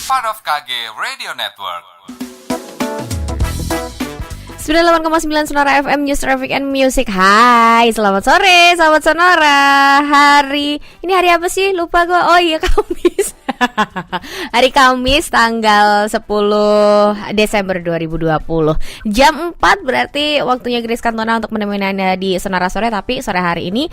part of KG Radio Network. 98,9 Sonora FM News Traffic and Music. Hai, selamat sore sahabat Sonora. Hari apa sih? Lupa gue. Oh iya, Kamis. Hari Kamis tanggal 10 Desember 2020. Jam 4 berarti waktunya Grace Cantona untuk menemani Anda di Sonora Sore. Tapi sore hari ini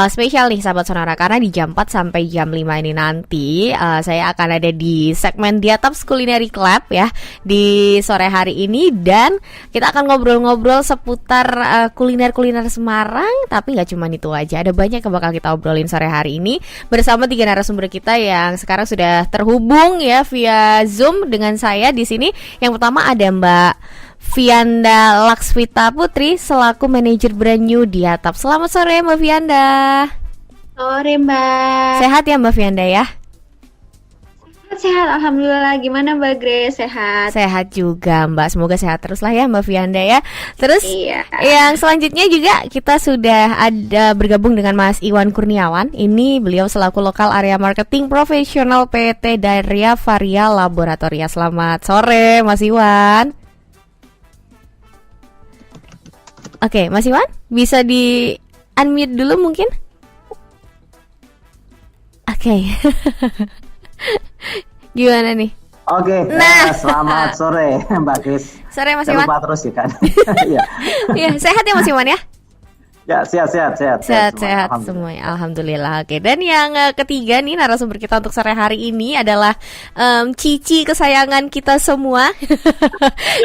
spesial nih sahabat Sonora, karena di jam 4 sampai jam 5 ini nanti saya akan ada di segmen Diatops Culinary Club ya, di sore hari ini. Dan kita akan ngobrol-ngobrol seputar kuliner-kuliner Semarang. Tapi gak cuma itu aja, ada banyak yang bakal kita obrolin sore hari ini bersama 3 narasumber kita yang sekarang sudah terhubung ya via Zoom dengan saya di sini. Yang pertama ada Mbak Vianda Laksvita Putri selaku manajer brand new Diatops. Selamat sore Mbak Vianda. Sore Mbak. Sehat ya Mbak Vianda ya? Sehat, alhamdulillah. Gimana Mbak Grace? Sehat? Sehat juga Mbak, semoga sehat terus lah ya Mbak Vianda ya. Terus iya. Yang selanjutnya juga kita sudah ada bergabung dengan Mas Iwan Kurniawan. Ini beliau selaku lokal area marketing profesional PT Daria Varia Laboratoria. Selamat sore Mas Iwan. Oke, Mas Iwan bisa di unmute dulu mungkin? Oke. Gimana nih? Oke, selamat sore Mbak Grace. Sore Mas Iwan. Lupa terus ya kan? Iya, sehat ya Mas Iwan ya? Ya, sehat semuanya. Alhamdulillah. Oke, dan yang ketiga nih narasumber kita untuk sore hari ini adalah Cici kesayangan kita semua.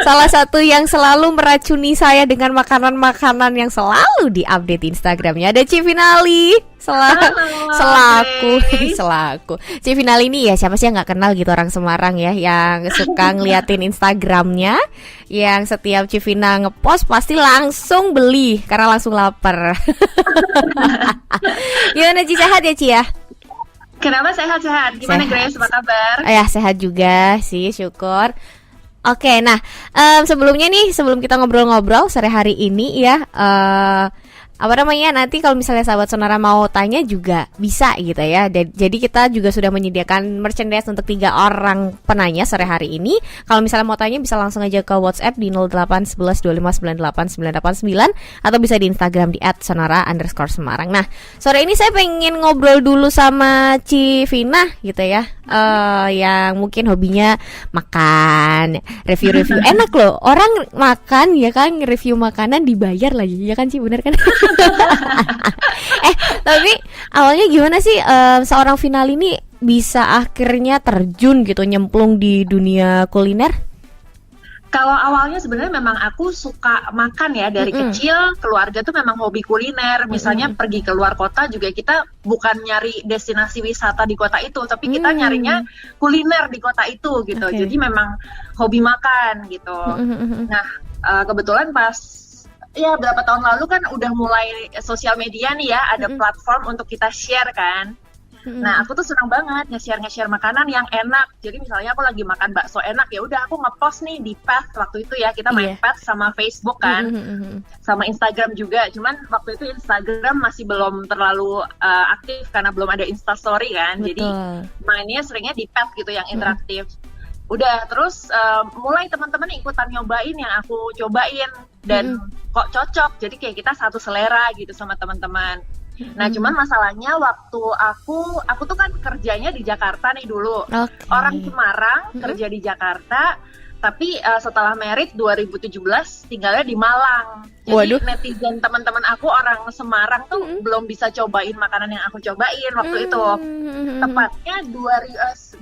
Salah satu yang selalu meracuni saya dengan makanan-makanan yang selalu diupdate Instagramnya. Ada Civinali. Selaku Civinali ini ya, siapa sih yang nggak kenal gitu orang Semarang ya, yang suka ngeliatin Instagramnya, yang setiap Civina ngepost pasti langsung beli karena langsung lapar. Gimana Ci, sehat ya Ci ya? Kenapa sehat-sehat? Gimana Grace, apa kabar? Ya sehat juga sih, syukur. Oke, nah sebelum kita ngobrol-ngobrol sore hari ini ya, nanti kalau misalnya sahabat Sonora mau tanya juga bisa gitu ya. Jadi kita juga sudah menyediakan merchandise untuk 3 orang penanya sore hari ini. Kalau misalnya mau tanya bisa langsung aja ke WhatsApp di 0811259899 atau bisa di Instagram di @sonora_Semarang. Nah, sore ini saya pengen ngobrol dulu sama Civina gitu ya, yang mungkin hobinya makan, review-review. Enak loh, orang makan ya kan, review makanan dibayar lagi, ya kan sih, bener kan? Tapi awalnya gimana sih seorang Final ini bisa akhirnya terjun gitu, nyemplung di dunia kuliner? Kalau awalnya sebenarnya memang aku suka makan ya dari kecil. Keluarga tuh memang hobi kuliner. Misalnya pergi ke luar kota juga kita bukan nyari destinasi wisata di kota itu, tapi kita nyarinya kuliner di kota itu gitu. Jadi memang hobi makan gitu. Nah, kebetulan pas berapa tahun lalu kan udah mulai sosial media nih ya, ada platform untuk kita share kan. Nah, aku tuh senang banget nge-share makanan yang enak. Jadi misalnya aku lagi makan bakso enak, ya udah aku nge-post nih di Path. Waktu itu ya kita main Path sama Facebook kan, sama Instagram juga. Cuman waktu itu Instagram masih belum terlalu aktif karena belum ada Instastory kan. Betul. Jadi mainnya seringnya di Path gitu yang interaktif. Udah, terus mulai teman-teman ikutan nyobain yang aku cobain dan kok cocok, jadi kayak kita satu selera gitu sama teman-teman. Nah, cuman masalahnya waktu aku tuh kan kerjanya di Jakarta nih dulu. Orang Semarang kerja di Jakarta, tapi setelah merit 2017 tinggalnya di Malang. Jadi netizen teman-teman aku orang Semarang tuh belum bisa cobain makanan yang aku cobain waktu itu. Tepatnya 2019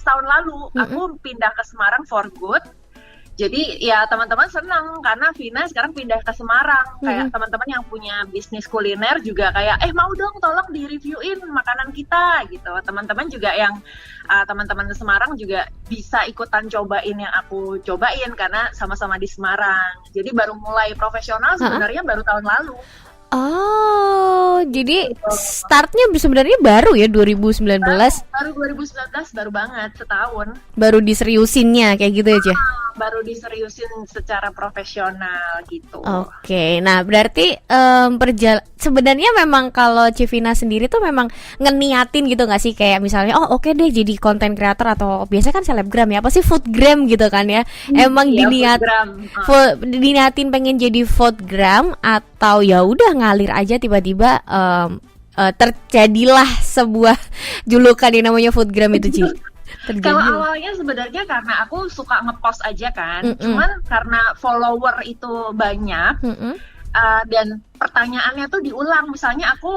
tahun lalu aku pindah ke Semarang for good. Jadi ya teman-teman senang karena Vina sekarang pindah ke Semarang. Kayak teman-teman yang punya bisnis kuliner juga kayak mau dong tolong di-reviewin makanan kita gitu. Teman-teman juga yang teman-teman di Semarang juga bisa ikutan cobain yang aku cobain karena sama-sama di Semarang. Jadi baru mulai profesional sebenarnya baru tahun lalu. Oh, jadi startnya sebenarnya baru ya 2019. Baru 2019, baru banget, setahun. Baru diseriusinnya kayak gitu aja. baru diseriusin secara profesional gitu. Oke, nah berarti sebenarnya memang kalau Civina sendiri tuh memang ngeniatin gitu nggak sih, kayak misalnya oke deh jadi content creator atau biasanya kan selebgram ya, apa sih foodgram gitu kan ya, emang Iya, diniatin pengen jadi foodgram atau ya udah ngalir aja tiba-tiba terjadilah sebuah julukan yang namanya foodgram itu, Ci? Kalau awalnya sebenarnya karena aku suka ngepost aja kan, cuman karena follower itu banyak dan pertanyaannya tuh diulang. Misalnya aku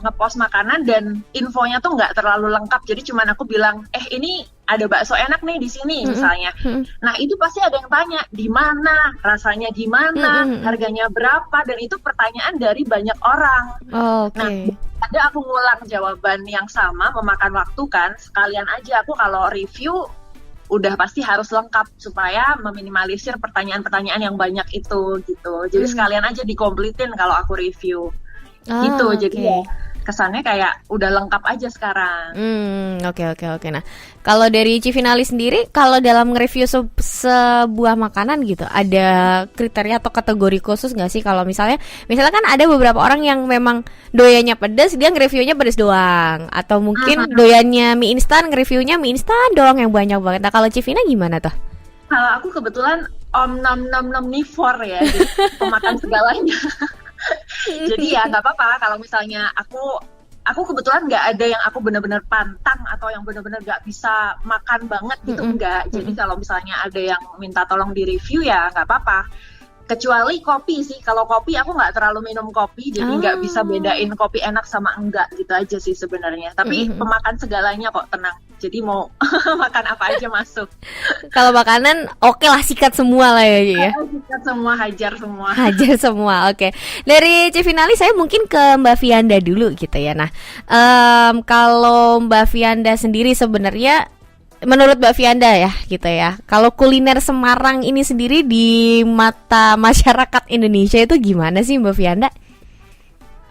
ngepost makanan dan infonya tuh nggak terlalu lengkap, jadi cuman aku bilang ini ada bakso enak nih di sini misalnya. Nah itu pasti ada yang tanya di mana, rasanya gimana, harganya berapa, dan itu pertanyaan dari banyak orang. Nah ada aku ngulang jawaban yang sama, memakan waktu kan. Sekalian aja aku kalau review udah pasti harus lengkap supaya meminimalisir pertanyaan-pertanyaan yang banyak itu gitu. Jadi sekalian aja dikomplitin kalau aku review gitu. Jadi ya kesannya kayak udah lengkap aja sekarang. Oke. Nah, kalau dari Civinali sendiri, kalau dalam nge-review sebuah makanan gitu, ada kriteria atau kategori khusus nggak sih? Kalau misalnya kan ada beberapa orang yang memang doyannya pedas, dia nge-reviewnya pedas doang, atau mungkin doyannya mie instan, nge-reviewnya mie instan doang yang banyak banget. Nah, kalau Civina gimana tuh? Kalau aku kebetulan omnivore ya, jadi pemakan segalanya. Jadi ya nggak apa-apa kalau misalnya aku kebetulan nggak ada yang aku benar-benar pantang atau yang benar-benar nggak bisa makan banget gitu, enggak. Jadi kalau misalnya ada yang minta tolong di review ya nggak apa-apa. Kecuali kopi sih, kalau kopi aku nggak terlalu minum kopi, jadi nggak bisa bedain kopi enak sama enggak gitu aja sih sebenarnya. Tapi pemakan segalanya kok, tenang. Jadi mau makan apa aja masuk. Kalau makanan oke lah, sikat semua lah ya. Sikat semua, hajar semua. Hajar semua, oke. Dari Civinali saya mungkin ke Mbak Vianda dulu gitu ya. Nah, kalau Mbak Vianda sendiri sebenarnya, menurut Mbak Vianda ya gitu ya, kalau kuliner Semarang ini sendiri di mata masyarakat Indonesia itu gimana sih Mbak Vianda?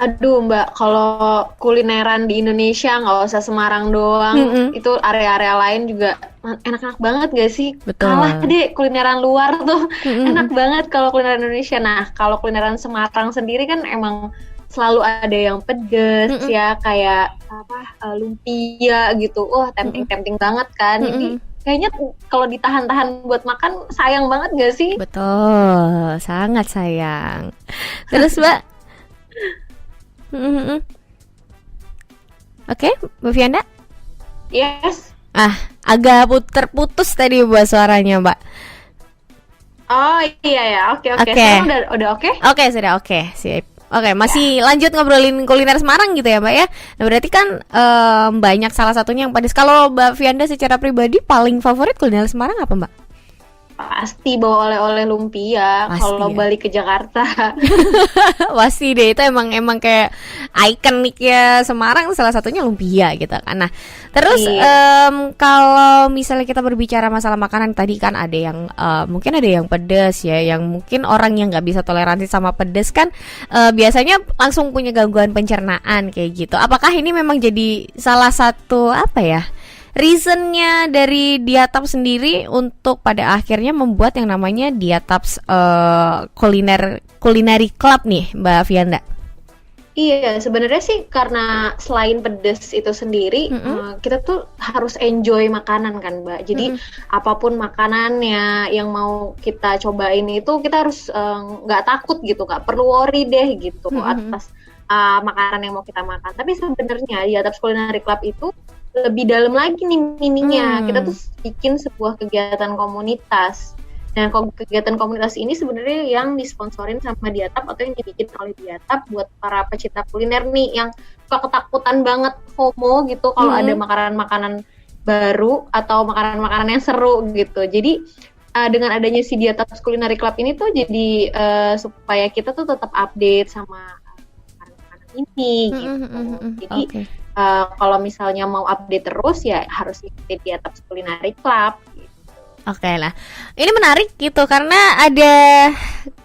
Aduh Mbak, kalau kulineran di Indonesia nggak usah Semarang doang, itu area-area lain juga enak-enak banget gak sih? Betul. Kalah deh kulineran luar tuh, enak banget kalau kulineran Indonesia. Nah, kalau kulineran Semarang sendiri kan emang selalu ada yang pedes ya, kayak lumpia gitu. Wah, tempting-tempting banget kan. Ini kayaknya kalau ditahan-tahan buat makan sayang banget gak sih? Betul, sangat sayang. Terus Mbak? Oke, Mbak Vianda? Yes. Agak terputus tadi buat suaranya, Mbak. Oh iya ya, oke. Okay. Sekarang udah oke? Oke, sudah oke, sip. Oke, masih lanjut ngobrolin kuliner Semarang gitu ya, Mbak ya. Nah, berarti kan banyak, salah satunya yang pedas. Kalau Mbak Vianda secara pribadi paling favorit kuliner Semarang apa, Mbak? Pasti bawa oleh-oleh lumpia kalau ya. balik ke Jakarta. Pasti deh, itu emang kayak ikoniknya Semarang, salah satunya lumpia gitu kan. Nah, terus kalau misalnya kita berbicara masalah makanan, tadi kan ada yang mungkin ada yang pedas ya, yang mungkin orang yang nggak bisa toleransi sama pedas kan biasanya langsung punya gangguan pencernaan kayak gitu. Apakah ini memang jadi salah satu reasonnya dari Diataps sendiri untuk pada akhirnya membuat yang namanya Diataps Culinary Club nih, Mbak Vianda? Iya, sebenarnya sih karena selain pedas itu sendiri, kita tuh harus enjoy makanan kan, Mbak. Jadi apapun makanannya yang mau kita cobain itu kita harus nggak takut gitu, nggak perlu worry deh gitu atas makanan yang mau kita makan. Tapi sebenarnya Diataps Culinary Club itu lebih dalam lagi nih mininya. Kita tuh bikin sebuah kegiatan komunitas. Nah, kegiatan komunitas ini sebenarnya yang disponsorin sama Diatap atau yang dibikin oleh Diatap buat para pecinta kuliner nih yang suka ketakutan banget FOMO gitu kalau ada makanan-makanan baru atau makanan-makanan yang seru gitu. Jadi dengan adanya si Diatap Culinary Club ini tuh jadi supaya kita tuh tetap update sama makanan-makanan ini gitu. Jadi kalau misalnya mau update terus ya harus ikutin Diatap Culinary Club. Oke lah, ini menarik gitu karena ada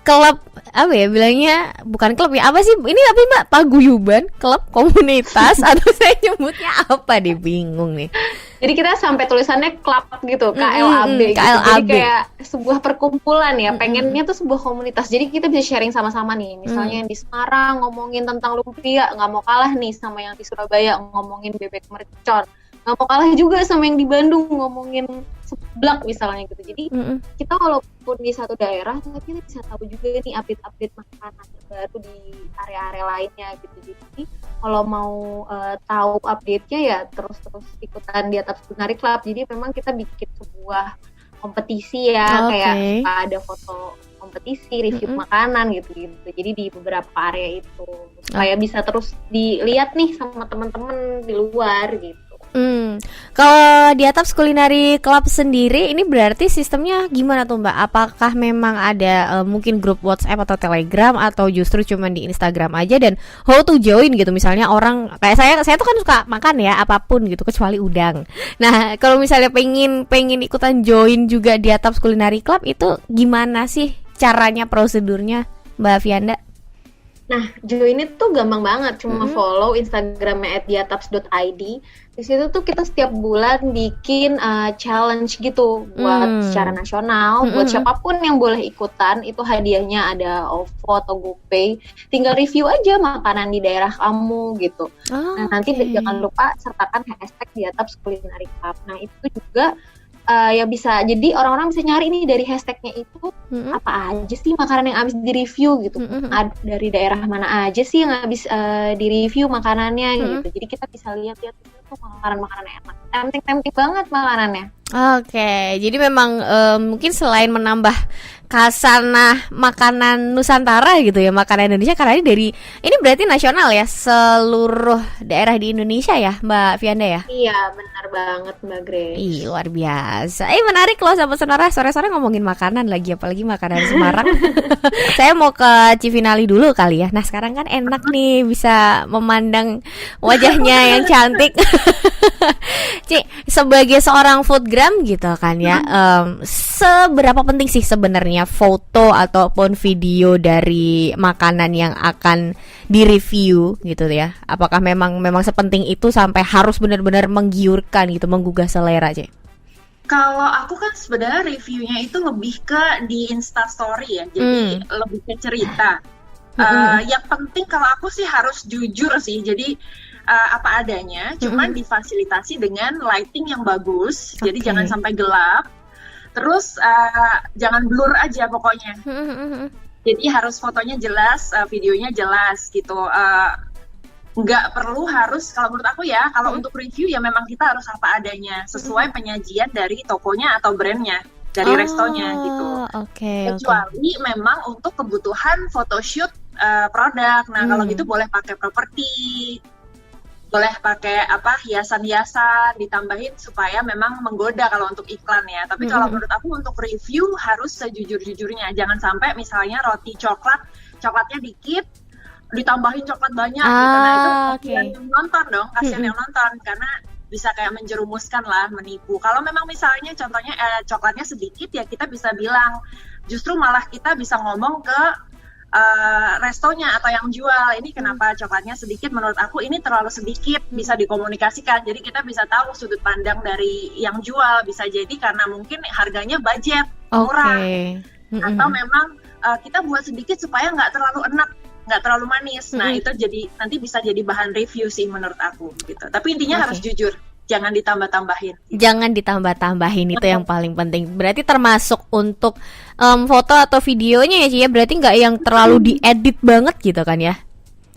klub apa ya bilangnya, bukan klub ya, apa sih ini, tapi Mbak paguyuban, klub, komunitas atau saya nyebutnya apa deh, bingung nih. Jadi kita sampai tulisannya klub gitu, KLAB gitu. Jadi kayak sebuah perkumpulan ya, pengennya tuh sebuah komunitas. Jadi kita bisa sharing sama-sama nih. Misalnya yang di Semarang ngomongin tentang lumpia, nggak mau kalah nih sama yang di Surabaya ngomongin bebek mercon. Nggak mau kalah juga sama yang di Bandung ngomongin seblak misalnya gitu. Jadi kita walaupun di satu daerah, tapi kita bisa tahu juga nih update-update makanan terbaru di area-area lainnya gitu. Jadi kalau mau tahu update-nya ya terus-terus ikutan di Atap Culinary Club. Jadi memang kita bikin sebuah kompetisi ya, kayak ada foto kompetisi review makanan gitu. Jadi di beberapa area itu supaya bisa terus dilihat nih sama teman-teman di luar gitu. Kalau di Atap Culinary Club sendiri ini berarti sistemnya gimana tuh Mbak? Apakah memang ada mungkin grup WhatsApp atau Telegram, atau justru cuma di Instagram aja, dan how to join gitu? Misalnya orang kayak saya tuh kan suka makan ya apapun gitu kecuali udang. Nah, kalau misalnya pengen ikutan join juga di Atap Culinary Club, itu gimana sih caranya, prosedurnya Mbak Fianda? Nah, join itu gampang banget, cuma follow Instagramnya @diataps.id. Di situ tuh kita setiap bulan bikin challenge gitu buat secara nasional, buat siapapun yang boleh ikutan. Itu hadiahnya ada OVO atau GoPay. Tinggal review aja makanan di daerah kamu gitu. Nah, nanti jangan lupa sertakan hashtag Diataps Culinary Club. Nah, itu juga ya bisa, jadi orang-orang bisa nyari nih dari hashtagnya itu apa aja sih makanan yang habis di-review gitu, dari daerah mana aja sih yang habis di-review makanannya gitu. Jadi kita bisa lihat-lihat itu makanan-makanan enak, tempting banget makanannya. Oke, jadi memang mungkin selain menambah kasanah makanan Nusantara gitu ya, makanan Indonesia, karena ini berarti nasional ya, seluruh daerah di Indonesia ya Mbak Fianda ya? Iya, benar banget Mbak Grace. Ih, luar biasa. Menarik loh sahabat Sonora, sore-sore ngomongin makanan lagi, apalagi makanan Semarang. Saya mau ke Civinali dulu kali ya. Nah, sekarang kan enak nih bisa memandang wajahnya yang cantik. Ci, sebagai seorang foodgram gitu kan ya, seberapa penting sih sebenarnya foto ataupun video dari makanan yang akan direview gitu ya? Apakah memang sepenting itu sampai harus benar-benar menggiurkan gitu, menggugah selera, Ci? Kalau aku kan sebenarnya reviewnya itu lebih ke di Instastory ya, jadi lebih ke cerita. Yang penting kalau aku sih harus jujur sih, jadi apa adanya, cuman difasilitasi dengan lighting yang bagus, jadi jangan sampai gelap. Terus jangan blur aja pokoknya. Jadi harus fotonya jelas, videonya jelas gitu. Nggak perlu harus, kalau menurut aku ya, kalau untuk review ya memang kita harus apa adanya, sesuai penyajian dari tokonya atau brandnya, dari restonya gitu. Kecuali memang untuk kebutuhan photoshoot produk. Nah kalau gitu boleh pakai properti, boleh pakai hiasan-hiasan ditambahin supaya memang menggoda kalau untuk iklan ya. Tapi kalau menurut aku untuk review harus sejujur-jujurnya. Jangan sampai misalnya roti coklatnya dikit ditambahin coklat banyak gitu. Nah itu kasihan yang nonton dong, kasihan yang nonton, karena bisa kayak menjerumuskan lah, menipu. Kalau memang misalnya contohnya coklatnya sedikit ya kita bisa bilang, justru malah kita bisa ngomong ke restonya atau yang jual, ini kenapa coklatnya sedikit, menurut aku ini terlalu sedikit, bisa dikomunikasikan. Jadi kita bisa tahu sudut pandang dari yang jual, bisa jadi karena mungkin harganya budget murah, atau memang kita buat sedikit supaya nggak terlalu enak, nggak terlalu manis. Nah itu jadi nanti bisa jadi bahan review sih menurut aku gitu. Tapi intinya harus jujur, jangan ditambah-tambahin. Jangan ditambah-tambahin, itu yang paling penting. Berarti termasuk untuk foto atau videonya ya Ci ya, berarti nggak yang terlalu diedit banget gitu kan ya?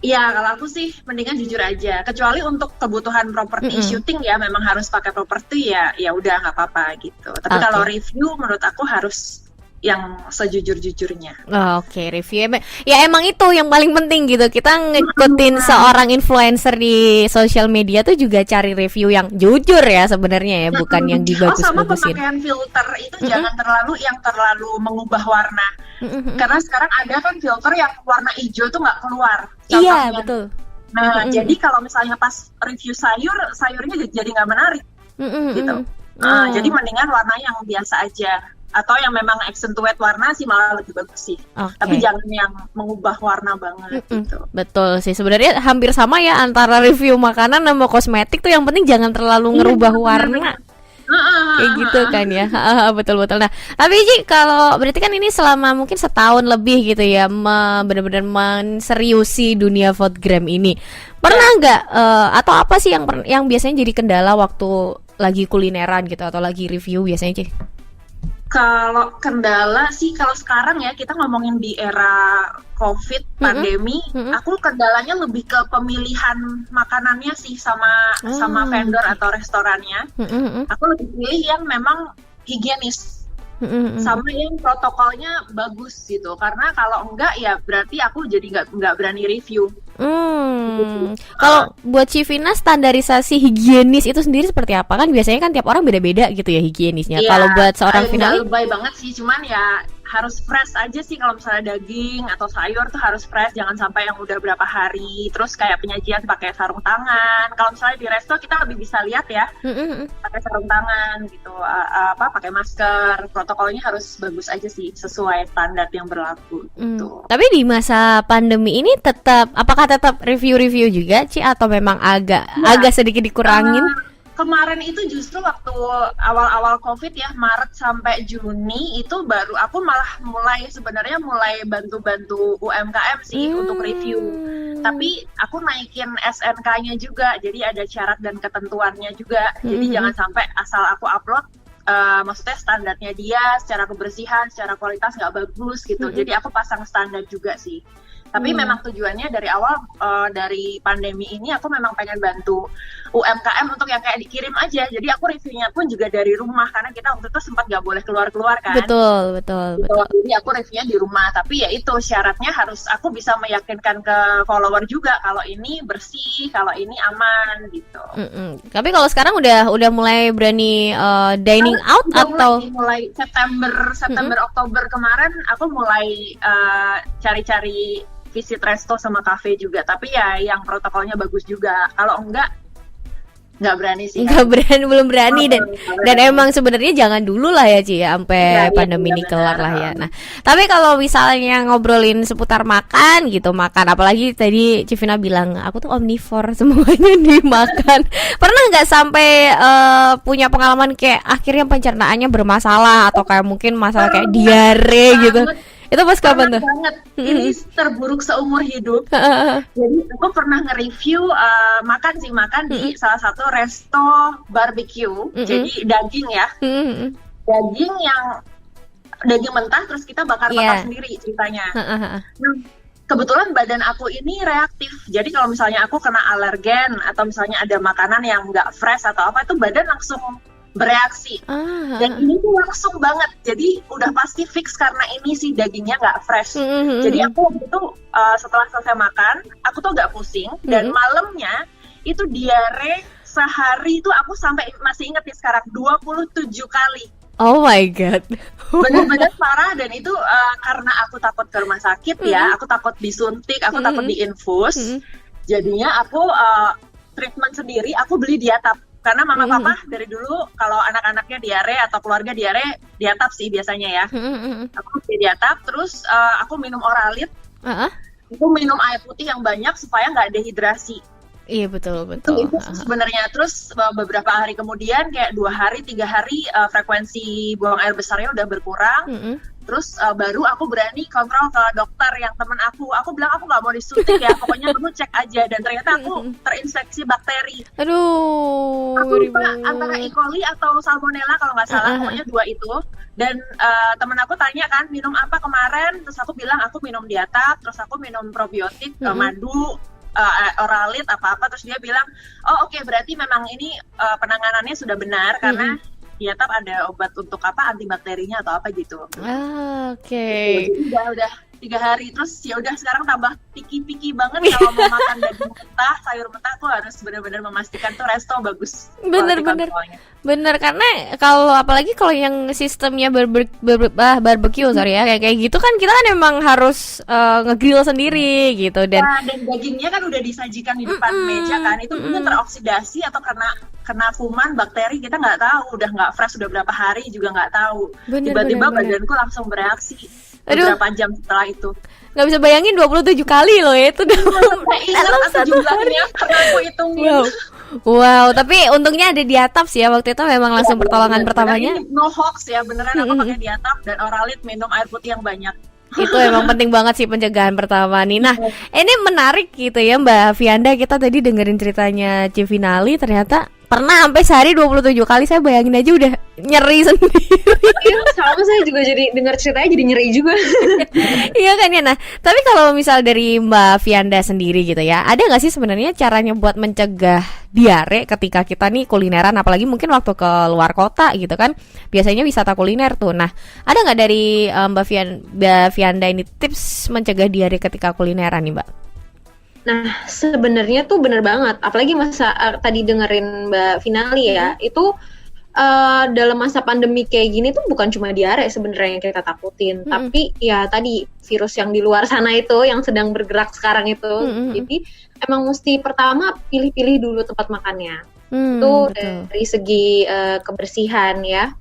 Iya, kalau aku sih mendingan jujur aja. Kecuali untuk kebutuhan properti syuting ya, memang harus pakai properti ya udah nggak apa-apa gitu. Tapi kalau review menurut aku harus yang sejujur-jujurnya. Review ya emang itu yang paling penting gitu. Kita ngikutin seorang influencer di sosial media tuh juga cari review yang jujur ya sebenarnya ya, bukan yang dibagus-bagusin. Sama pemakaian filter itu jangan terlalu mengubah warna. Karena sekarang ada kan filter yang warna hijau tuh nggak keluar. Iya, betul. Nah, jadi kalau misalnya pas review sayurnya jadi nggak menarik gitu. Jadi mendingan warna yang biasa aja, atau yang memang accentuate warna sih malah lebih bagus sih. Tapi jangan yang mengubah warna banget gitu. Betul sih, sebenarnya hampir sama ya antara review makanan sama kosmetik tuh, yang penting jangan terlalu ngerubah warna. Kayak gitu kan ya. Betul-betul. Nah, tapi Ji, kalau berarti kan ini selama mungkin setahun lebih gitu ya, benar-benar menseriusi dunia foodgram ini. Pernah nggak atau apa sih yang biasanya jadi kendala waktu lagi kulineran gitu atau lagi review biasanya, Ci? Kalau kendala sih, kalau sekarang ya kita ngomongin di era COVID, pandemi, aku kendalanya lebih ke pemilihan makanannya sih sama vendor atau restorannya. Aku lebih pilih yang memang higienis, sama yang protokolnya bagus gitu. Karena kalau enggak ya berarti aku jadi nggak berani review. Kalau buat Civina, standarisasi higienis itu sendiri seperti apa? Kan biasanya kan tiap orang beda-beda gitu ya higienisnya. Kalau buat seorang finalis, lebay banget sih, cuman ya harus fresh aja sih. Kalau misalnya daging atau sayur tuh harus fresh, jangan sampai yang udah berapa hari. Terus kayak penyajian pakai sarung tangan. Kalau misalnya di resto kita lebih bisa lihat ya, pakai sarung tangan gitu, pakai masker. Protokolnya harus bagus aja sih, sesuai standar yang berlaku gitu. Tapi di masa pandemi ini apakah tetap review-review juga, Ci, atau memang agak sedikit dikurangin? Kemarin itu justru waktu awal-awal COVID ya, Maret sampai Juni itu baru aku malah mulai bantu-bantu UMKM sih untuk review. Tapi aku naikin SNK-nya juga, jadi ada syarat dan ketentuannya juga. Jadi jangan sampai asal aku upload, maksudnya standarnya dia secara kebersihan, secara kualitas nggak bagus gitu. Jadi aku pasang standar juga sih. Tapi memang tujuannya dari awal, dari pandemi ini aku memang pengen bantu UMKM untuk yang kayak dikirim aja. Jadi aku reviewnya pun juga dari rumah, karena kita waktu itu sempat nggak boleh keluar-keluar kan. Betul. Jadi aku reviewnya di rumah. Tapi ya itu syaratnya harus aku bisa meyakinkan ke follower juga kalau ini bersih, kalau ini aman gitu. Tapi kalau sekarang udah mulai berani dining out atau mulai September Oktober kemarin aku mulai cari-cari visit resto sama cafe juga, tapi ya yang protokolnya bagus juga. Kalau nggak berani sih. Belum berani dan emang sebenarnya jangan dulu lah ya, Ci, ya, sampai pandemi ini kelar lah ya. Nah, tapi kalau misalnya ngobrolin seputar makan, apalagi tadi Civina bilang aku tuh omnivore, semuanya dimakan. Pernah nggak sampai punya pengalaman kayak akhirnya pencernaannya bermasalah atau kayak mungkin masalah kayak diare gitu? Itu pas kapan tuh? Banget. Ini terburuk seumur hidup. Jadi aku pernah nge-review makan di salah satu resto barbecue. Jadi daging ya. Daging mentah terus kita bakar-bakar sendiri ceritanya. Kebetulan badan aku ini reaktif. Jadi kalau misalnya aku kena alergen atau misalnya ada makanan yang nggak fresh atau apa, itu badan langsung bereaksi. Dan ini tuh langsung banget, jadi udah pasti fix karena ini sih dagingnya nggak fresh. Jadi aku waktu itu setelah selesai makan, aku tuh nggak pusing, dan malamnya itu diare sehari itu aku sampai masih inget ya sekarang 27 kali. Oh my god. Benar-benar parah. Dan itu karena aku takut ke rumah sakit ya, aku takut disuntik, aku takut diinfus. Jadinya aku treatment sendiri, aku beli Diatap. Karena mama papa dari dulu kalau anak-anaknya diare atau keluarga diare, Diatap sih biasanya ya. Aku beli Diatap, terus aku minum Oralit. Aku minum air putih yang banyak supaya nggak dehidrasi. Iya betul. Itu sebenarnya. Terus beberapa hari kemudian, kayak 2 hari 3 hari, frekuensi buang air besarnya udah berkurang. Terus baru aku berani kontrol ke dokter yang temen aku. Aku bilang aku nggak mau disuntik ya, pokoknya kamu cek aja. Dan ternyata aku terinfeksi bakteri. Aduh. Aku lupa antara E. coli atau Salmonella kalau nggak salah, pokoknya 2 itu. Dan temen aku tanya kan, minum apa kemarin? Terus aku bilang aku minum Diatap, terus aku minum probiotik, madu, Oralit apa-apa. Terus dia bilang, oh oke, berarti memang ini penanganannya sudah benar karena Diatap ada obat untuk antibakterinya atau apa gitu. Oke. Jadi udah 3 hari, terus ya udah sekarang tambah picky banget kalau mau makan daging mentah, sayur mentah, aku harus benar-benar memastikan tuh resto bagus. Bener, karena kalau apalagi kalau yang sistemnya barbecue kayak gitu kan kita kan emang harus ngegrill sendiri gitu. Dan dagingnya kan udah disajikan di depan meja kan, itu mungkin teroksidasi atau kena kuman, bakteri, kita nggak tahu, udah nggak fresh, udah berapa hari juga nggak tahu. Bener, Tiba-tiba bener. badanku langsung bereaksi Aduh. beberapa jam setelah itu. Nggak bisa bayangin 27 kali loh ya itu dalam Ingat aku jumlahnya, karena aku hitungin. Wow. Wow, tapi untungnya ada diatap sih ya waktu itu, memang langsung pertolongan Bener, pertamanya. ini no hoax ya, beneran aku pakai diatap dan Oralit, minum air putih yang banyak. Itu emang penting banget sih pencegahan pertama nih. Nah, ini menarik gitu ya Mbak Vianda, kita tadi dengerin ceritanya Civinali, ternyata pernah sampai sehari 27 kali, saya bayangin aja udah nyeri sendiri. Iya, sama saya juga jadi dengar ceritanya jadi nyeri juga. Iya kan ya. Nah, tapi kalau misal dari Mbak Vianda sendiri gitu ya, ada nggak sih sebenarnya caranya buat mencegah diare ketika kita nih kulineran, apalagi mungkin waktu ke luar kota gitu kan, biasanya wisata kuliner tuh. Nah, ada nggak dari Mbak Vianda ini tips mencegah diare ketika kulineran nih Mbak? Nah, sebenarnya tuh bener banget. Apalagi masa tadi dengerin Mbak Finali ya, itu dalam masa pandemi kayak gini tuh bukan cuma diare sebenarnya yang kita takutin, tapi ya tadi virus yang di luar sana itu yang sedang bergerak sekarang itu. Jadi emang mesti pertama pilih-pilih dulu tempat makannya. Itu dari segi kebersihan ya.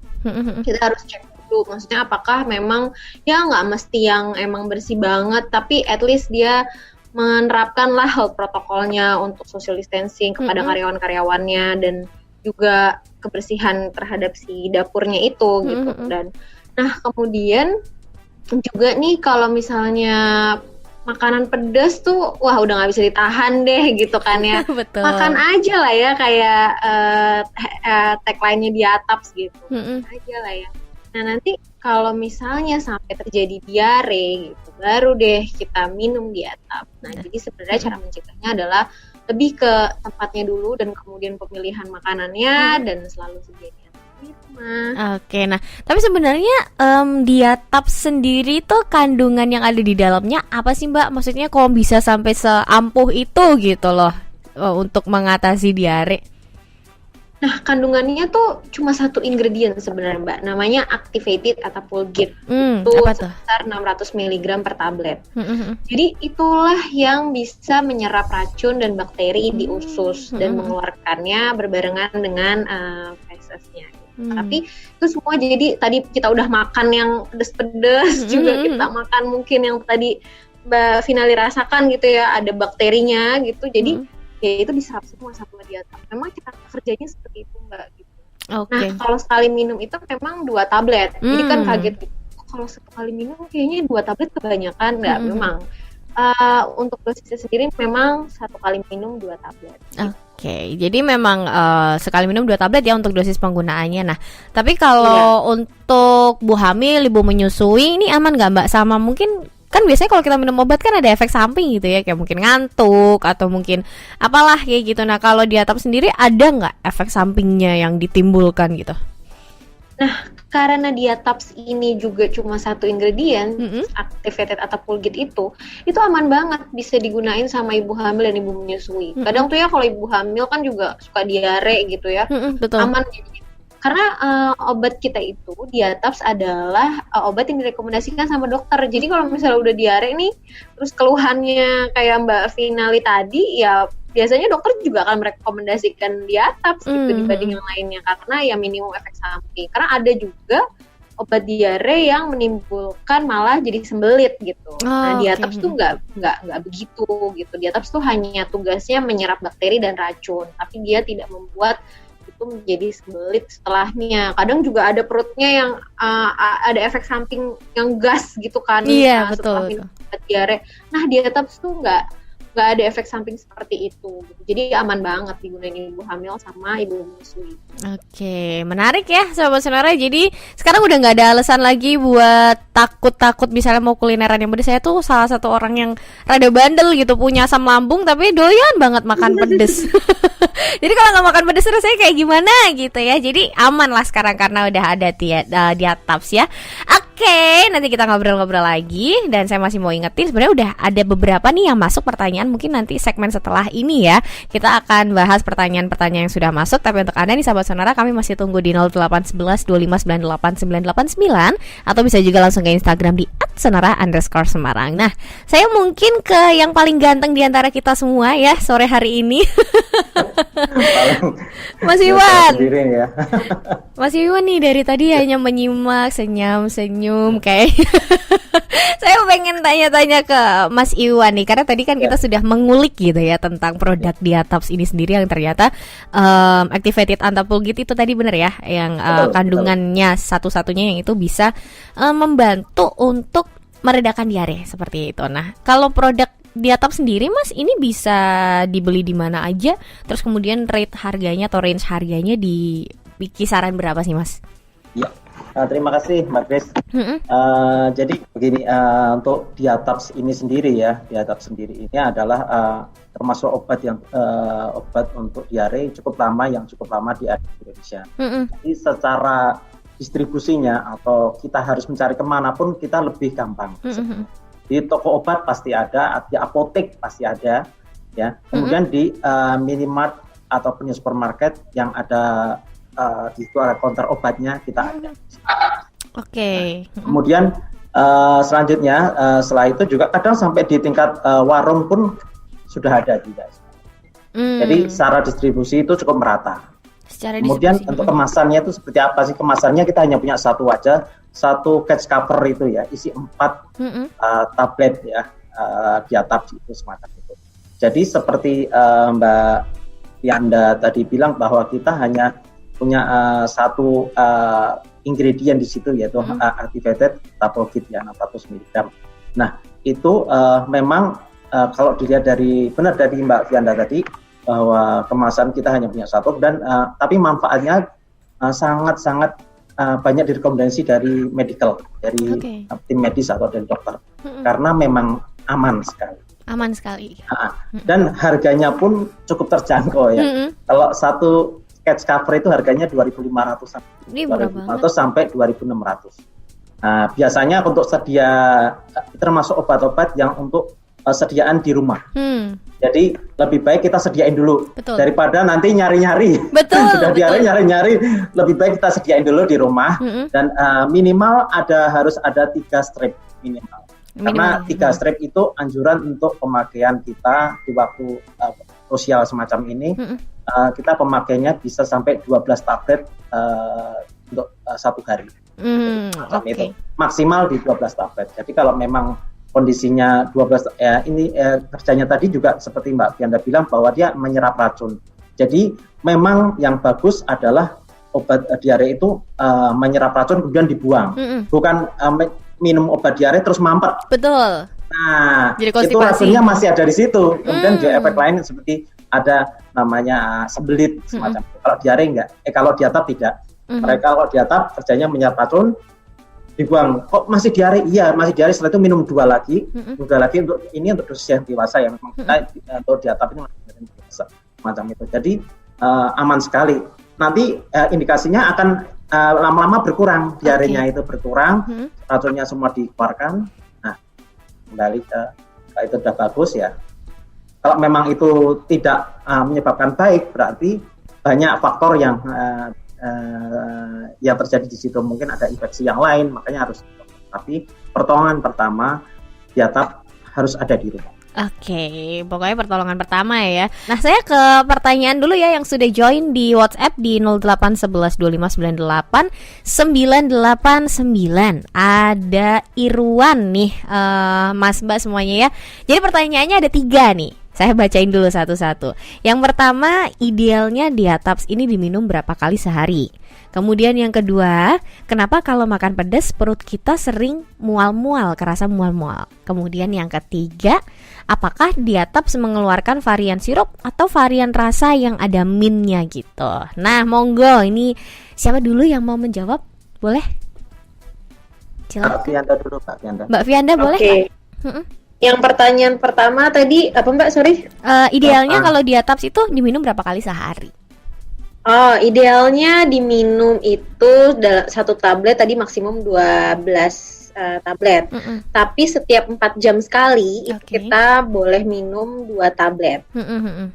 Kita harus cek dulu, maksudnya apakah memang ya nggak mesti yang emang bersih banget, tapi at least dia menerapkanlah health protokolnya untuk social distancing kepada karyawan-karyawannya dan juga kebersihan terhadap si dapurnya itu gitu. Dan nah kemudian juga nih kalau misalnya makanan pedas tuh wah udah nggak bisa ditahan deh gitu kan ya. Betul. Makan aja lah ya kayak tagline-nya di Ataps gitu. Aja lah ya. Nah nanti kalau misalnya sampai terjadi diare gitu, baru deh kita minum di atap. Nah jadi sebenarnya cara mencegahnya adalah lebih ke tempatnya dulu dan kemudian pemilihan makanannya dan selalu sediakan di rumah. Oke, nah tapi sebenarnya diatap sendiri tuh kandungan yang ada di dalamnya apa sih Mbak? Maksudnya kok bisa sampai seampuh itu gitu loh untuk mengatasi diare? Nah, kandungannya tuh cuma satu ingredient sebenarnya Mbak, namanya activated atau Pulgit. Itu apa tuh? sebesar 600 mg per tablet. Jadi itulah yang bisa menyerap racun dan bakteri di usus dan mengeluarkannya berbarengan dengan fesesnya. Tapi itu semua jadi tadi kita udah makan yang pedes-pedes, juga kita makan mungkin yang tadi Mbak Finali rasakan gitu ya, ada bakterinya gitu, jadi ya itu diserap semua sama diatap. Memang kita kerjanya seperti itu Mbak gitu. Nah kalau sekali minum itu memang 2 tablet. Jadi kan kaget gitu. Kalau sekali minum kayaknya 2 tablet kebanyakan. Nggak, memang untuk dosisnya sendiri memang 1 kali minum 2 tablet. Oke, jadi memang sekali minum 2 tablet ya untuk dosis penggunaannya. Nah, tapi kalau untuk ibu hamil, ibu menyusui ini aman nggak Mbak? Sama mungkin kan biasanya kalau kita minum obat kan ada efek samping gitu ya, kayak mungkin ngantuk atau mungkin apalah kayak gitu. Nah kalau di atap sendiri ada nggak efek sampingnya yang ditimbulkan gitu? Nah karena diataps ini juga cuma 1 ingredient, activated atau Pulgit itu aman banget, bisa digunain sama ibu hamil dan ibu menyusui. Kadang tuh ya kalau ibu hamil kan juga suka diare gitu ya, betul. Aman jadi. Karena obat kita itu diataps adalah obat yang direkomendasikan sama dokter. Jadi kalau misalnya udah diare nih, terus keluhannya kayak Mbak Finali tadi, ya biasanya dokter juga akan merekomendasikan diataps gitu dibanding yang lainnya, karena ya minimum efek samping. Karena ada juga obat diare yang menimbulkan malah jadi sembelit gitu. Nah diataps tuh nggak begitu gitu. Diataps tuh hanya tugasnya menyerap bakteri dan racun, tapi dia tidak membuat itu menjadi sembelit setelahnya. Kadang juga ada perutnya yang ada efek samping yang gas gitu kan. Iya, setelah minum obat diare. Nah diataps tuh nggak ada efek samping seperti itu. Jadi aman banget digunain ibu hamil sama ibu menyusui. Oke, menarik ya Sobat Sonora. Jadi sekarang udah nggak ada alasan lagi buat takut-takut misalnya mau kulineran yang pedes. Saya tuh salah satu orang yang rada bandel gitu, punya asam lambung tapi doyan banget makan pedes. Jadi kalau nggak makan pedes terus saya kayak gimana gitu ya. Jadi aman lah sekarang karena udah ada diataps ya. Oke, nanti kita ngobrol-ngobrol lagi. Dan saya masih mau ingetin, sebenarnya udah ada beberapa nih yang masuk pertanyaan. Mungkin nanti segmen setelah ini ya, kita akan bahas pertanyaan-pertanyaan yang sudah masuk. Tapi untuk Anda nih sahabat Sonora, kami masih tunggu di 0811 2598 989. Atau bisa juga langsung ke Instagram di @sonora_Semarang. Nah, saya mungkin ke yang paling ganteng di antara kita semua ya sore hari ini. Mas Iwan. Ya. Mas Iwan nih dari tadi hanya menyimak, senyum kayak. Saya pengen tanya-tanya ke Mas Iwan nih, karena tadi kan kita sudah mengulik gitu ya tentang produk Diatops ini sendiri yang ternyata activated antapulgit itu tadi benar ya, yang kandungannya satu-satunya yang itu bisa membantu untuk meredakan diare seperti itu. Nah, kalau produk Diatops sendiri Mas, ini bisa dibeli di mana aja? Terus kemudian rate harganya atau range harganya di kisaran berapa sih Mas? Ya, terima kasih Mbak Grace. Jadi begini, untuk Diatops ini sendiri ya, Diatops sendiri ini adalah termasuk obat untuk diare yang cukup lama di Indonesia. Jadi secara distribusinya atau kita harus mencari kemanapun kita lebih gampang. Di toko obat pasti ada, di apotek pasti ada, ya. Kemudian di minimart ataupun di supermarket yang ada di situ ada counter obatnya kita ada. Oke. Kemudian selanjutnya setelah itu juga kadang sampai di tingkat warung pun sudah ada juga. Jadi secara distribusi itu cukup merata. Kemudian untuk kemasannya itu seperti apa sih? Kemasannya kita hanya punya satu aja, satu catch cover itu ya, isi 4 tablet ya, Diatops itu semacam itu. Jadi seperti Mbak Yanda tadi bilang bahwa kita hanya punya satu ingredient di situ, yaitu activated antapulgit ya, 600 mg. Nah itu memang kalau dilihat dari Mbak Yanda tadi, bahwa kemasan kita hanya punya satu dan tapi manfaatnya sangat-sangat banyak direkomendasi dari medical, dari tim medis atau dari dokter, karena memang aman sekali. Dan harganya pun cukup terjangkau ya. Kalau satu catch cover itu harganya 2.500 sampai 2.600. Nah, biasanya untuk termasuk obat-obat yang untuk sediaan di rumah. Jadi lebih baik kita sediain dulu. Betul. Daripada nanti nyari-nyari. Betul. Sudah nyari-nyari, lebih baik kita sediain dulu di rumah. Dan minimal harus ada 3 strip minimal. Karena 3 strip itu anjuran untuk pemakaian kita di waktu krusial semacam ini. Kita pemakaiannya bisa sampai 12 tablet untuk 1 hari. Itu maksimal di 12 tablet. Jadi kalau memang kondisinya 12 kerjanya tadi juga seperti Mbak Fianda bilang bahwa dia menyerap racun. Jadi memang yang bagus adalah obat diare itu menyerap racun kemudian dibuang. Bukan minum obat diare terus mampet. Betul. Nah, itu racunnya masih ada di situ. Kemudian juga efek lain seperti ada namanya sembelit semacam itu. Kalau diare enggak. Kalau Diatops tidak. Mereka kalau Diatops kerjanya menyerap racun, dibuang. Kok masih diare? Iya, masih diare. Setelah itu minum 2 lagi. 2 lagi untuk dosis yang dewasa yang memang kita untuk Diatops ini masih dewasa macam itu. Jadi aman sekali. Nanti indikasinya akan lama-lama berkurang, diarenya itu berkurang, racunnya semua dikeluarkan. Nah, kembali itu sudah bagus ya. Kalau memang itu tidak menyebabkan baik, berarti banyak faktor yang terjadi di situ, mungkin ada infeksi yang lain, makanya harus. Tapi pertolongan pertama Diatops harus ada di rumah. Oke, pokoknya pertolongan pertama ya. Nah, saya ke pertanyaan dulu ya yang sudah join di WhatsApp di 08112598 989. Ada Irwan nih, Mas Mbak semuanya ya. Jadi pertanyaannya ada 3 nih. Saya bacain dulu satu-satu. Yang pertama, idealnya Diatops ini diminum berapa kali sehari? Kemudian yang kedua, kenapa kalau makan pedas perut kita sering mual-mual, kerasa mual-mual? Kemudian yang ketiga, apakah Diatops mengeluarkan varian sirup atau varian rasa yang ada mintnya gitu? Nah, monggo, ini siapa dulu yang mau menjawab? Boleh? Mbak Fianda dulu, Mbak Fianda. Mbak Fianda boleh? Yang pertanyaan pertama tadi apa Mbak? Sorry. Idealnya kalau Diatops itu diminum berapa kali sehari? Oh, idealnya diminum itu satu tablet tadi maksimum 12 tablet. Tapi setiap 4 jam sekali itu kita boleh minum 2 tablet.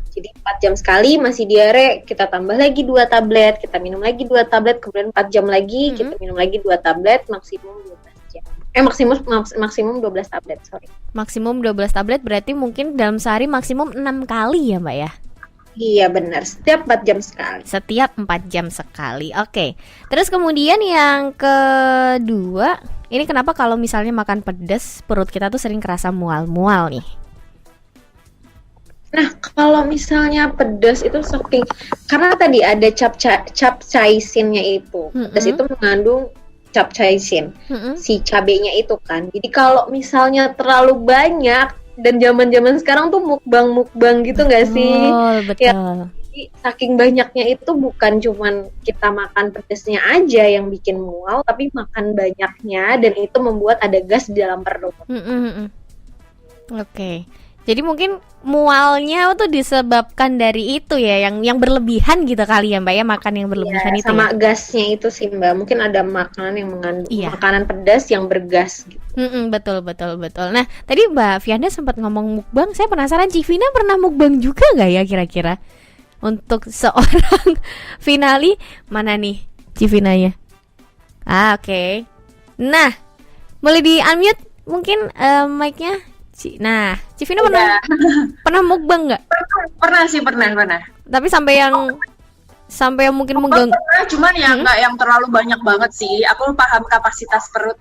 Jadi 4 jam sekali masih diare, kita tambah lagi 2 tablet, kita minum lagi 2 tablet, kemudian 4 jam lagi kita minum lagi 2 tablet, maksimum 12 jam. Maksimum 12 tablet, sorry. Maksimum 12 tablet berarti mungkin dalam sehari maksimum 6 kali ya, Mbak ya? Iya benar, setiap 4 jam sekali. Setiap 4 jam sekali. Oke. Terus kemudian yang kedua, ini kenapa kalau misalnya makan pedas perut kita tuh sering kerasa mual-mual nih? Nah, kalau misalnya pedas itu saking, karena tadi ada capsaicinnya itu. Pedas itu mengandung capsaicin, si cabenya itu kan. Jadi kalau misalnya terlalu banyak, dan zaman sekarang tuh mukbang gitu nggak sih? Betul. Ya, jadi saking banyaknya itu bukan cuman kita makan pedasnya aja yang bikin mual, tapi makan banyaknya dan itu membuat ada gas di dalam perut. Oke. Jadi mungkin mualnya tuh disebabkan dari itu ya, yang berlebihan gitu kali ya Mbak ya, makan yang berlebihan itu. Sama ya? Gasnya itu sih Mbak, mungkin ada makanan yang mengandung makanan pedas yang bergas gitu. Betul. Nah tadi Mbak Vianda sempat ngomong mukbang, saya penasaran Civina pernah mukbang juga nggak ya kira-kira? Untuk seorang finali mana nih Civinanya? Oke. Nah boleh di unmute mungkin mic-nya. Nah, Civina pernah mukbang nggak? Pernah. Tapi sampai yang mungkin mengganggu. Pernah, cuman ya nggak yang terlalu banyak banget sih. Aku paham kapasitas perut.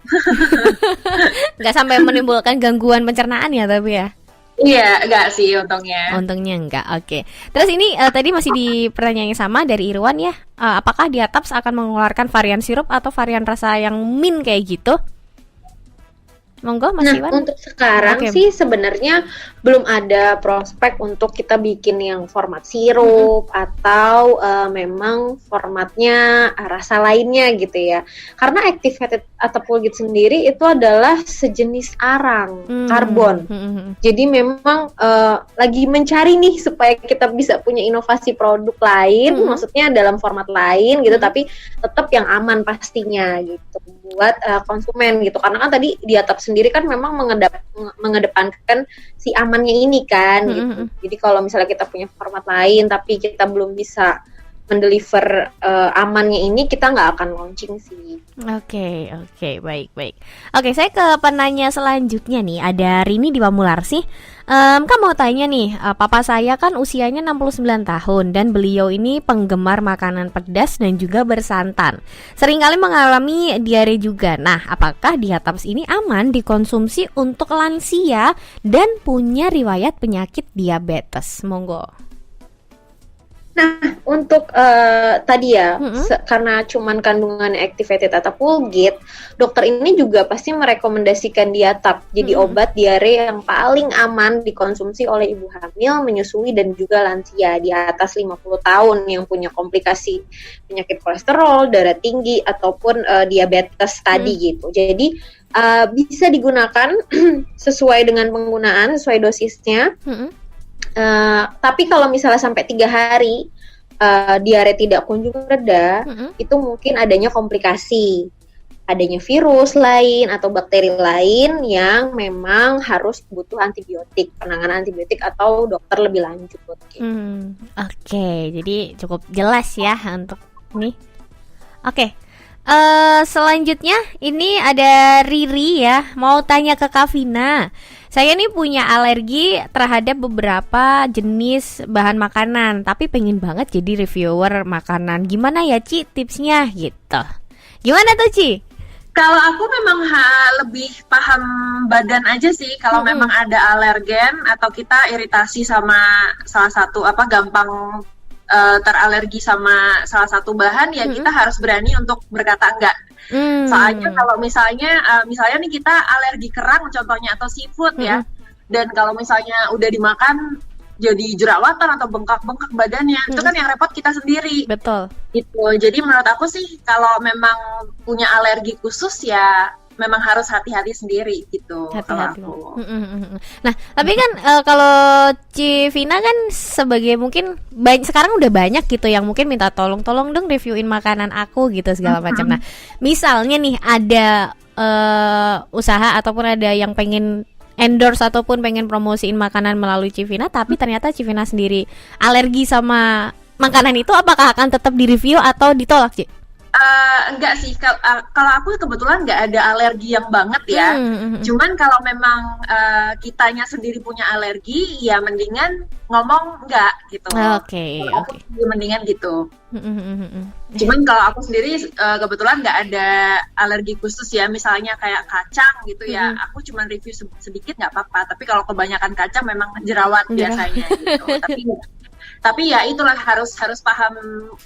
Nggak sampai menimbulkan gangguan pencernaan ya, tapi ya. Iya, nggak sih untungnya. Untungnya enggak. Oke. Terus ini tadi masih di pertanyaan yang sama dari Irwan ya. Apakah Diataps akan mengeluarkan varian sirup atau varian rasa yang mint kayak gitu? Monggo Mas Iwan. Untuk sekarang sih sebenarnya belum ada prospek untuk kita bikin yang format sirup atau memang formatnya rasa lainnya gitu ya. Karena activated Attapulgite sendiri itu adalah sejenis arang karbon. Jadi memang lagi mencari nih supaya kita bisa punya inovasi produk lain, maksudnya dalam format lain gitu, tapi tetap yang aman pastinya gitu buat konsumen gitu. Karena kan tadi Diataps sendiri kan memang mengedepankan si amannya ini kan gitu. Jadi kalau misalnya kita punya format lain tapi kita belum bisa mendeliver amannya ini, kita nggak akan launching sih. Oke, baik. Oke, saya ke penanya selanjutnya nih. Ada Rini di Pamularsi. Kan mau tanya nih, papa saya kan usianya 69 tahun dan beliau ini penggemar makanan pedas dan juga bersantan. Seringkali mengalami diare juga. Nah, apakah Diataps ini aman dikonsumsi untuk lansia dan punya riwayat penyakit diabetes? Monggo. Nah, untuk tadi ya, karena cuman kandungan activated Attapulgite, dokter ini juga pasti merekomendasikan Diataps jadi obat diare yang paling aman dikonsumsi oleh ibu hamil, menyusui dan juga lansia di atas 50 tahun yang punya komplikasi penyakit kolesterol, darah tinggi ataupun diabetes tadi gitu. Jadi bisa digunakan sesuai dengan penggunaan, sesuai dosisnya. Tapi kalau misalnya sampai 3 hari diare tidak kunjung reda, itu mungkin adanya komplikasi, adanya virus lain atau bakteri lain yang memang harus butuh antibiotik, penanganan antibiotik atau dokter lebih lanjut. Oke, jadi cukup jelas ya untuk ini. Oke. Selanjutnya ini ada Riri ya, mau tanya ke Kavina. Saya nih punya alergi terhadap beberapa jenis bahan makanan, tapi pengen banget jadi reviewer makanan. Gimana ya Ci tipsnya gitu? Gimana tuh Ci? Kalau aku memang lebih paham badan aja sih. Kalau memang ada alergen atau kita iritasi sama salah satu gampang teralergi sama salah satu bahan, ya kita harus berani untuk berkata enggak. Soalnya kalau misalnya nih kita alergi kerang contohnya atau seafood ya, dan kalau misalnya udah dimakan jadi jerawatan atau bengkak-bengkak badannya, itu kan yang repot kita sendiri. Betul. Gitu. Jadi menurut aku sih kalau memang punya alergi khusus ya memang harus hati-hati sendiri gitu. Hati-hati. Kalau aku. Nah, tapi kan kalau Civina kan sebagai mungkin sekarang udah banyak gitu yang mungkin minta tolong dong reviewin makanan aku gitu segala macam. Nah, misalnya nih ada usaha ataupun ada yang pengen endorse ataupun pengen promosiin makanan melalui Civina, tapi ternyata Civina sendiri alergi sama makanan itu, apakah akan tetap direview atau ditolak, Ci? Enggak sih, kalau aku kebetulan nggak ada alergi yang banget ya. Cuman kalau memang kitanya sendiri punya alergi, ya mendingan ngomong enggak gitu. Oke. Aku mendingan gitu. Cuman kalau aku sendiri kebetulan nggak ada alergi khusus ya. Misalnya kayak kacang gitu ya, aku cuman review sedikit nggak apa-apa. Tapi kalau kebanyakan kacang memang jerawat biasanya gitu. Tapi ya itulah harus paham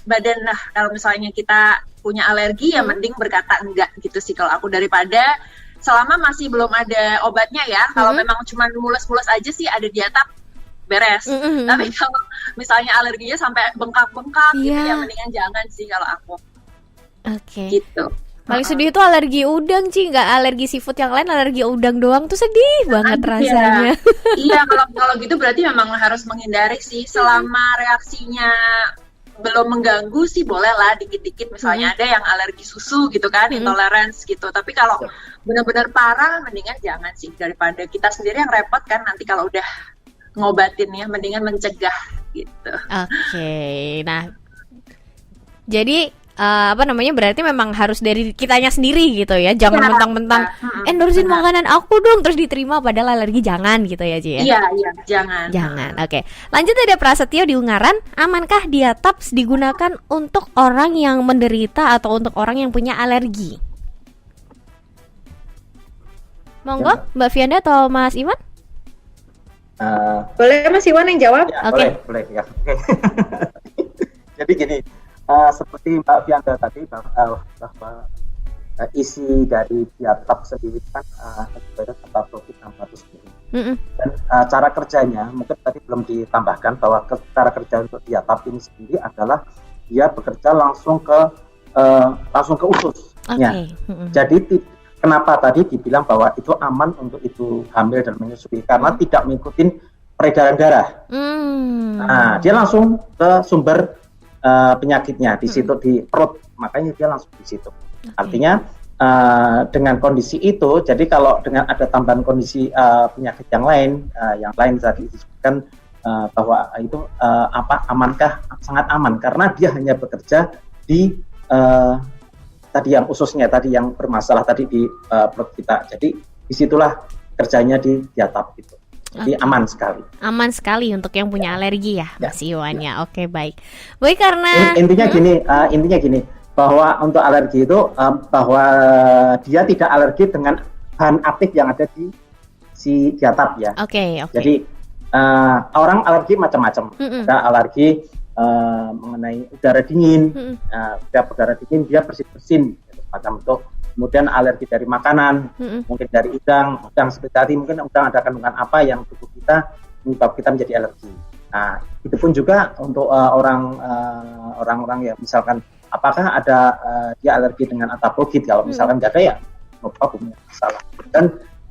badan lah. Kalau misalnya kita punya alergi ya mending berkata enggak gitu sih kalau aku, daripada selama masih belum ada obatnya ya. Kalau memang cuma mulus-mulus aja sih ada diatap beres. Tapi kalau misalnya alerginya sampai bengkak-bengkak gitu ya mendingan jangan sih kalau aku. Oke. Gitu. Paling sedih itu alergi udang, Ci, nggak alergi seafood yang lain, alergi udang doang tuh sedih banget rasanya. Iya, kalau gitu berarti memang harus menghindari sih. Selama reaksinya belum mengganggu sih boleh lah dikit-dikit, misalnya ada yang alergi susu gitu kan, intolerance gitu. Tapi kalau benar-benar parah mendingan jangan sih, daripada kita sendiri yang repot kan nanti kalau udah ngobatinnya, mendingan mencegah gitu. Oke. Nah, jadi berarti memang harus dari kitanya sendiri gitu ya, jangan mentang-mentang endorsein makanan aku dong terus diterima padahal alergi, jangan gitu ya, Ci ya. Iya, jangan. Oke. Lanjut, ada Prasetyo di Ungaran, amankah diatops digunakan untuk orang yang menderita atau untuk orang yang punya alergi? Monggo, Mbak Fianda atau Mas Iwan? Boleh Mas Iwan yang jawab? Ya, Oke. Boleh ya. Jadi gini, seperti Mbak Fianda tadi bahwa isi dari diatap sendiri kan ada kata tanpa sendiri. Dan cara kerjanya mungkin tadi belum ditambahkan bahwa cara kerja untuk diatap ini sendiri adalah dia bekerja langsung ke ususnya. Jadi kenapa tadi dibilang bahwa itu aman untuk ibu hamil dan menyusui, karena tidak mengikuti peredaran darah. Nah, dia langsung ke sumber penyakitnya di situ, di perut, makanya dia langsung di situ. Artinya dengan kondisi itu, jadi kalau dengan ada tambahan kondisi penyakit yang lain tadi disebutkan bahwa itu amankah? Sangat aman, karena dia hanya bekerja di tadi yang ususnya tadi yang bermasalah tadi di perut kita. Jadi disitulah kerjanya di diatap itu. Jadi aman sekali. Aman sekali untuk yang punya alergi ya, Mas Iwan ya. Oke, baik. Baik, karena intinya gini, bahwa untuk alergi itu bahwa dia tidak alergi dengan bahan aktif yang ada di si diatap ya. Oke. Jadi orang alergi macam-macam. Ada alergi mengenai udara dingin. Udara dingin dia bersin-bersin macam itu. Kemudian alergi dari makanan, mungkin dari udang seperti tadi, mungkin udang ada kandungan apa yang tubuh kita menyebabkan kita menjadi alergi. Nah, itu pun juga untuk orang-orang yang misalkan apakah ada dia alergi dengan atapogit, kalau misalkan nggak ada ya lupa punya masalah. Dan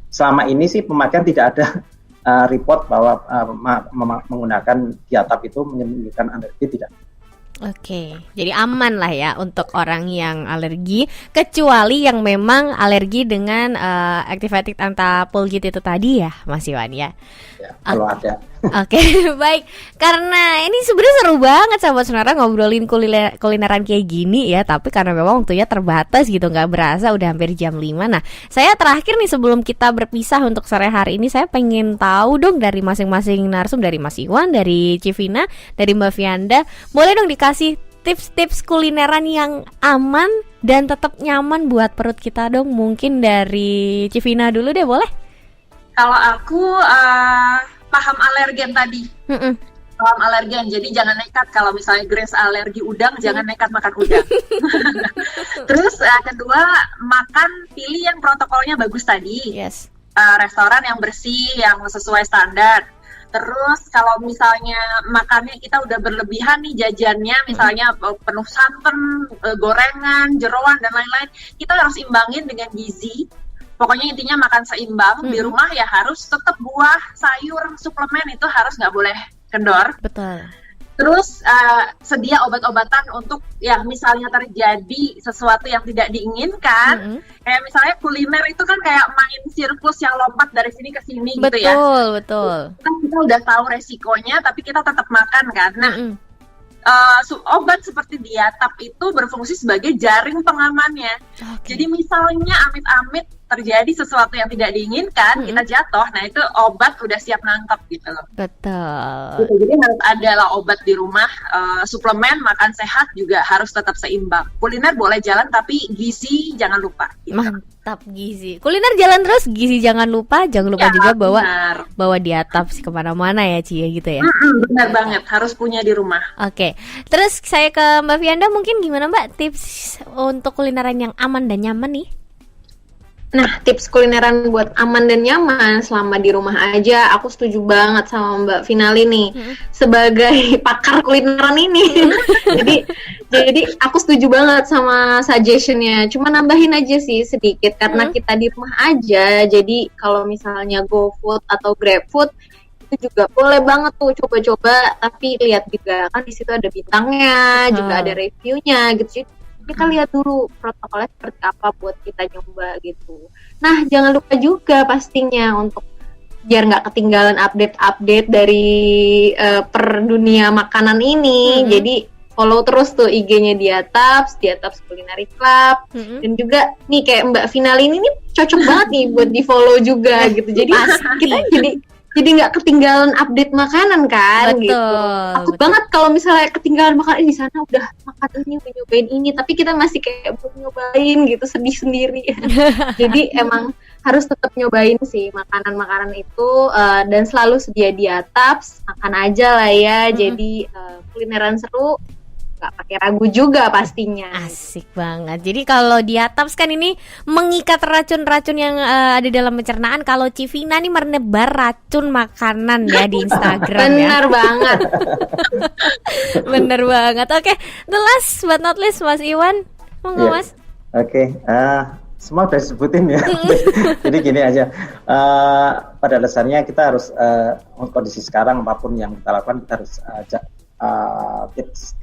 selama ini sih pemakaian tidak ada report bahwa menggunakan diatap itu menyembuhkan alergi, tidak. Oke, jadi aman lah ya untuk orang yang alergi, kecuali yang memang alergi dengan activated antapulgit itu tadi ya, Mas Iwan ya. Ya, kalau ada. Oke, baik. Karena ini sebenarnya seru banget sahabat Sonora ngobrolin kulineran kayak gini ya, tapi karena memang waktunya terbatas gitu, nggak berasa udah hampir jam 5. Nah, saya terakhir nih sebelum kita berpisah untuk sore hari ini, saya pengen tahu dong dari masing-masing narsum, dari Mas Iwan, dari Civina, dari Mbak Fianda, boleh dong dikasih tips-tips kulineran yang aman dan tetap nyaman buat perut kita dong. Mungkin dari Civina dulu deh, boleh? Kalau aku paham alergen tadi. Paham alergen, jadi jangan nekat kalau misalnya Grace alergi udang, jangan nekat makan udang. Terus kedua, pilih yang protokolnya bagus tadi. Yes. Restoran yang bersih, yang sesuai standar. Terus kalau misalnya makannya kita udah berlebihan nih jajannya, misalnya penuh santan, gorengan, jeroan dan lain-lain, kita harus imbangin dengan gizi. Pokoknya intinya makan seimbang. Di rumah ya harus tetap buah, sayur, suplemen itu harus nggak boleh kendor. Betul. Terus sedia obat-obatan untuk yang misalnya terjadi sesuatu yang tidak diinginkan. Kayak misalnya kuliner itu kan kayak main sirkus yang lompat dari sini ke sini gitu ya. Betul. Kita udah tahu resikonya, tapi kita tetap makan kan. Nah, obat seperti Diatap itu berfungsi sebagai jaring pengamannya. Jadi misalnya amit-amit terjadi sesuatu yang tidak diinginkan, kita jatuh, nah itu obat udah siap nangkep gitu loh. Betul. Gitu, jadi harus ada lah obat di rumah, suplemen, makan sehat juga harus tetap seimbang. Kuliner boleh jalan tapi gizi jangan lupa. Gitu. Mantap, gizi. Kuliner jalan terus, gizi jangan lupa. Jangan lupa juga bawa Diatap kemana-mana ya Ci ya gitu ya. Benar banget, harus punya di rumah. Oke, terus saya ke Mbak Vianda, mungkin gimana Mbak tips untuk kulineran yang aman dan nyaman nih? Nah, tips kulineran buat aman dan nyaman selama di rumah aja, aku setuju banget sama Mbak Finali nih, sebagai pakar kulineran ini. jadi aku setuju banget sama suggestionnya. Cuma nambahin aja sih sedikit, karena kita di rumah aja, jadi kalau misalnya GoFood atau GrabFood itu juga boleh banget tuh coba-coba, tapi lihat juga kan di situ ada bintangnya, juga ada reviewnya gitu. Kita lihat dulu protokolnya seperti apa buat kita nyoba gitu. Nah, jangan lupa juga pastinya untuk biar nggak ketinggalan update-update dari per dunia makanan ini. Jadi follow terus tuh IG-nya Diatap Culinary Club. Dan juga nih kayak Mbak Finali ini cocok banget nih buat di follow juga gitu. Jadi kita jadi nggak ketinggalan update makanan kan. Gitu. Takut banget kalau misalnya ketinggalan makanan di sana udah makan ini, udah nyobain ini, tapi kita masih kayak belum nyobain gitu, sedih sendiri. Jadi emang harus tetap nyobain sih makanan-makanan itu, dan selalu sedia Diatap, makan aja lah ya. Jadi kulineran seru, nggak pakai ragu juga pastinya. Asik banget. Jadi kalau Diatap kan ini mengikat racun-racun yang ada dalam pencernaan. Kalau Civina nih menebar racun makanan ya di Instagram. Benar banget. Bener banget. Oke, the last but not least Mas Iwan, monggo Mas. Oke, semua udah disebutin ya. Jadi gini aja, pada dasarnya kita harus kondisi sekarang apapun yang kita lakukan, kita harus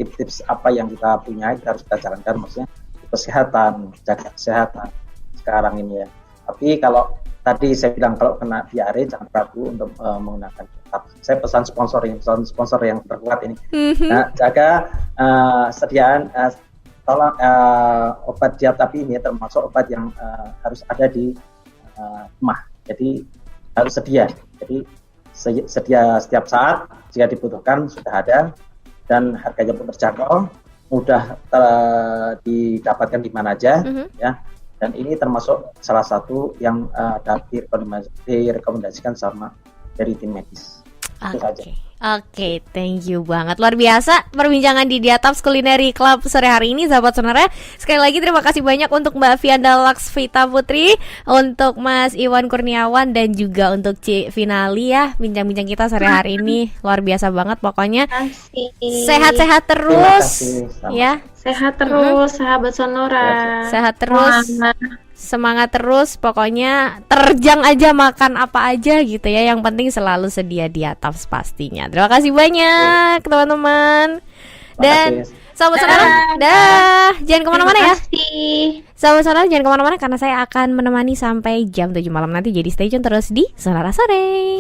tips apa yang kita punya kita harus kita jalankan, maksudnya kesehatan, jaga kesehatan sekarang ini ya. Tapi kalau tadi saya bilang kalau kena diare jangan ragu untuk menggunakan Diatap. Saya pesan sponsor yang terkuat ini. Nah, jaga sediaan tolong obat Diatap ini termasuk obat yang harus ada di rumah. Jadi harus sedia. Jadi sedia setiap saat jika dibutuhkan sudah ada, dan harganya pun terjangkau, mudah didapatkan di mana aja ya. Dan ini termasuk salah satu yang direkomendasikan sama dari tim medis. Itu saja. Oke, thank you banget. Luar biasa perbincangan di Diatap Culinary Club sore hari ini, sahabat Sonora. Sekali lagi terima kasih banyak untuk Mbak Vianda Laksvita Putri, untuk Mas Iwan Kurniawan, dan juga untuk Ci Finali ya. Bincang-bincang kita sore hari ini luar biasa banget. Pokoknya sehat-sehat terus ya. Sehat terus, sahabat Sonora. Sehat terus. Semangat terus, pokoknya terjang aja makan apa aja gitu ya. Yang penting selalu sedia Diatap pastinya. Terima kasih banyak teman-teman. Dan sahabat Sonora, jangan kemana-mana ya. Sahabat Sonora jangan kemana-mana karena saya akan menemani sampai jam 7 malam nanti. Jadi stay tune terus di Sonora Sore.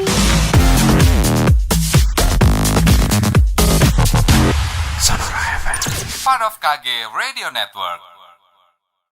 Sonora FM, part of KG Radio Network.